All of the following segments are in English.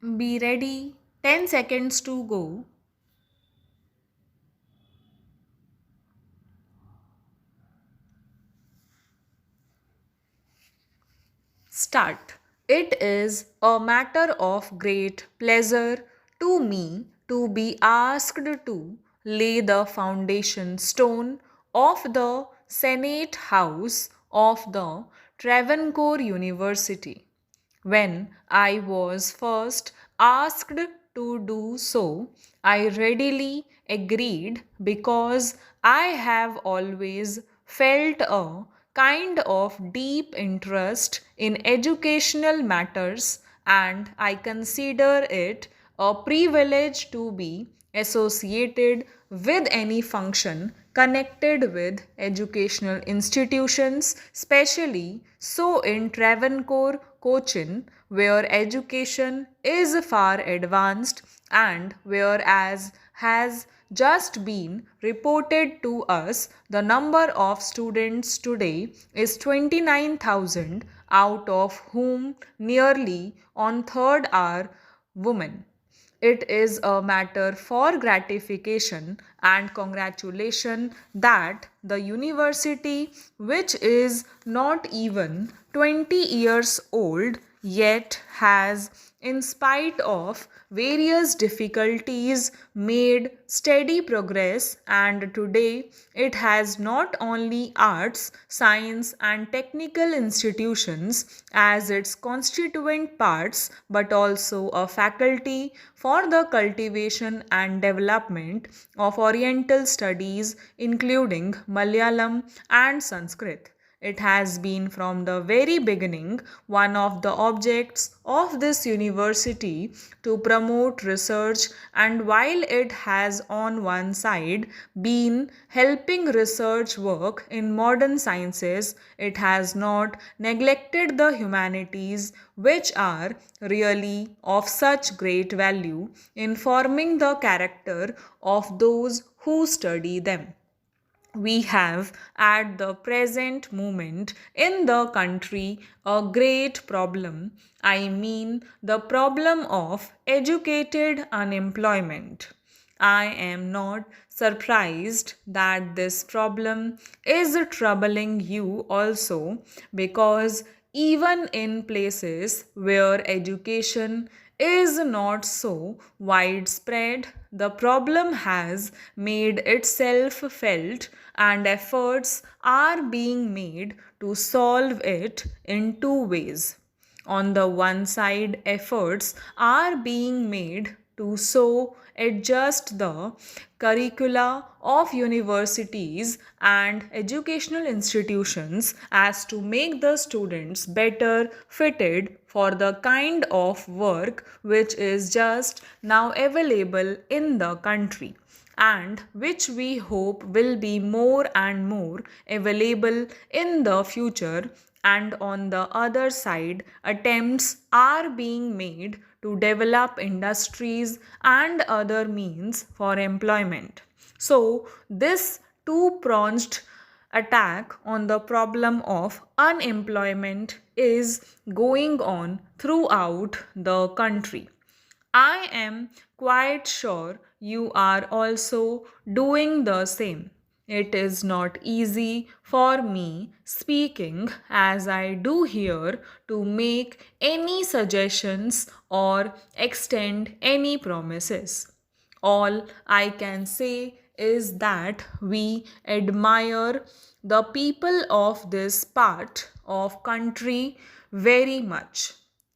Be ready. 10 seconds to go. Start. It is a matter of great pleasure to me to be asked to lay the foundation stone of the Senate House of the Travancore University. When I was first asked to do so, I readily agreed because I have always felt a kind of deep interest in educational matters, and I consider it a privilege to be associated with any function connected with educational institutions, especially so in Travancore, Cochin, where education is far advanced and whereas has just been reported to us, the number of students today is 29,000, out of whom nearly one third are women. It is a matter for gratification and congratulation that the university, which is not even 20 years old, yet has, in spite of various difficulties, made steady progress, and today it has not only arts, science, and technical institutions as its constituent parts but also a faculty for the cultivation and development of Oriental studies, including Malayalam and Sanskrit. It has been from the very beginning one of the objects of this university to promote research, and while it has on one side been helping research work in modern sciences, it has not neglected the humanities, which are really of such great value in forming the character of those who study them. We have at the present moment in the country a great problem. I mean, the problem of educated unemployment. I am not surprised that this problem is troubling you also, because even in places where education is not so widespread, the problem has made itself felt, and efforts are being made to solve it in two ways. On the one side, efforts are being made to so adjust the curricula of universities and educational institutions as to make the students better fitted for the kind of work which is just now available in the country, and which we hope will be more and more available in the future. And on the other side, attempts are being made to develop industries and other means for employment. So, this two pronged attack on the problem of unemployment is going on throughout the country. I am quite sure you are also doing the same. It is not easy for me, speaking as I do here, to make any suggestions or extend any promises. All I can say is that we admire the people of this part of country very much.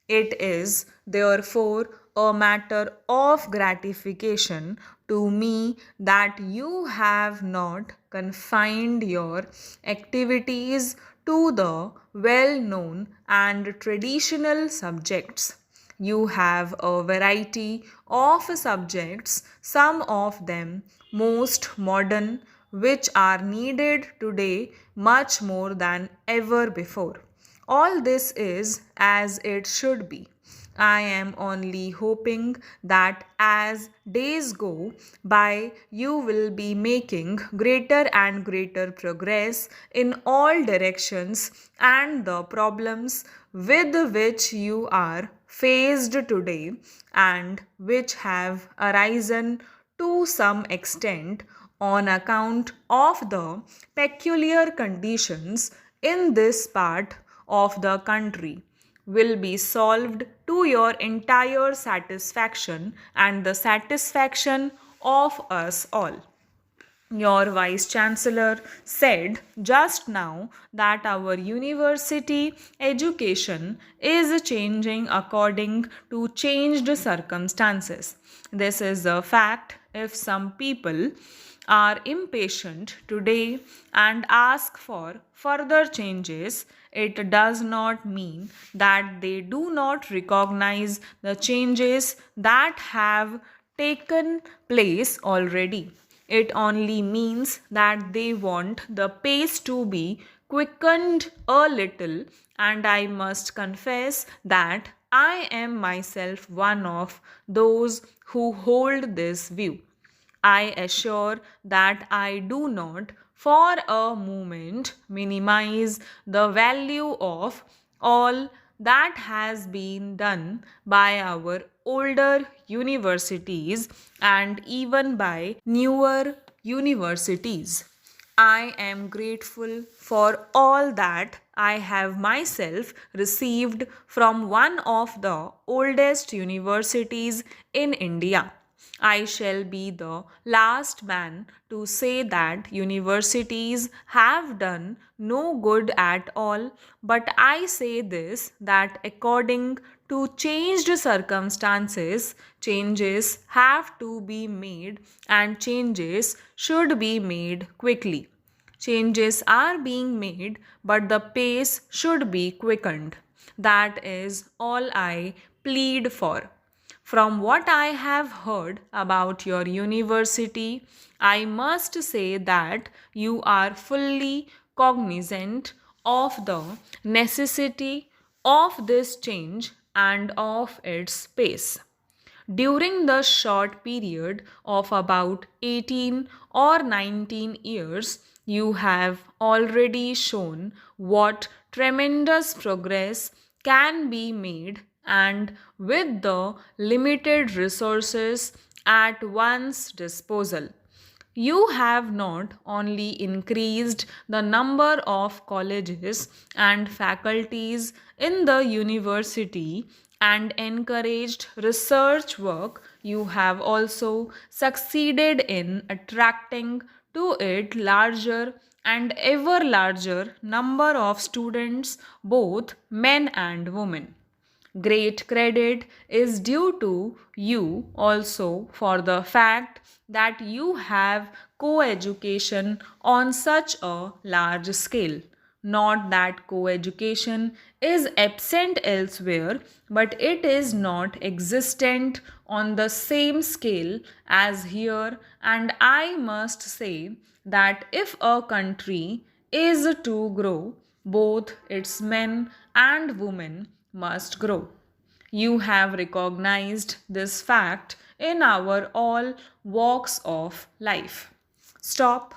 It is therefore a matter of gratification to me that you have not confined your activities to the well known and traditional subjects. You have a variety of subjects, some of them most modern, which are needed today much more than ever before. All this is as it should be. I am only hoping that as days go by, you will be making greater and greater progress in all directions, and the problems with which you are faced today and which have arisen to some extent on account of the peculiar conditions in this part of the country will be solved to your entire satisfaction and the satisfaction of us all. Your Vice Chancellor said just now that our university education is changing according to changed circumstances. This is a fact. If some people are impatient today and ask for further changes, it does not mean that they do not recognize the changes that have taken place already. It only means that they want the pace to be quickened a little, and I must confess that I am myself one of those who hold this view. I assure that I do not for a moment minimize the value of all that has been done by our older universities and even by newer universities. I am grateful for all that I have myself received from one of the oldest universities in India. I shall be the last man to say that universities have done no good at all, but I say this that according to changed circumstances, changes have to be made and changes should be made quickly. Changes are being made, but the pace should be quickened. That is all I plead for. From what I have heard about your university, I must say that you are fully cognizant of the necessity of this change and of its pace. During the short period of about 18 or 19 years, you have already shown what tremendous progress can be made, and with the limited resources at one's disposal. You have not only increased the number of colleges and faculties in the university and encouraged research work, you have also succeeded in attracting to it larger and ever larger number of students, both men and women. Great credit is due to you also for the fact that you have co-education on such a large scale. Not that co-education is absent elsewhere, but it is not existent on the same scale as here, and I must say that if a country is to grow, both its men and women must grow. You have recognized this fact in our all walks of life. Stop.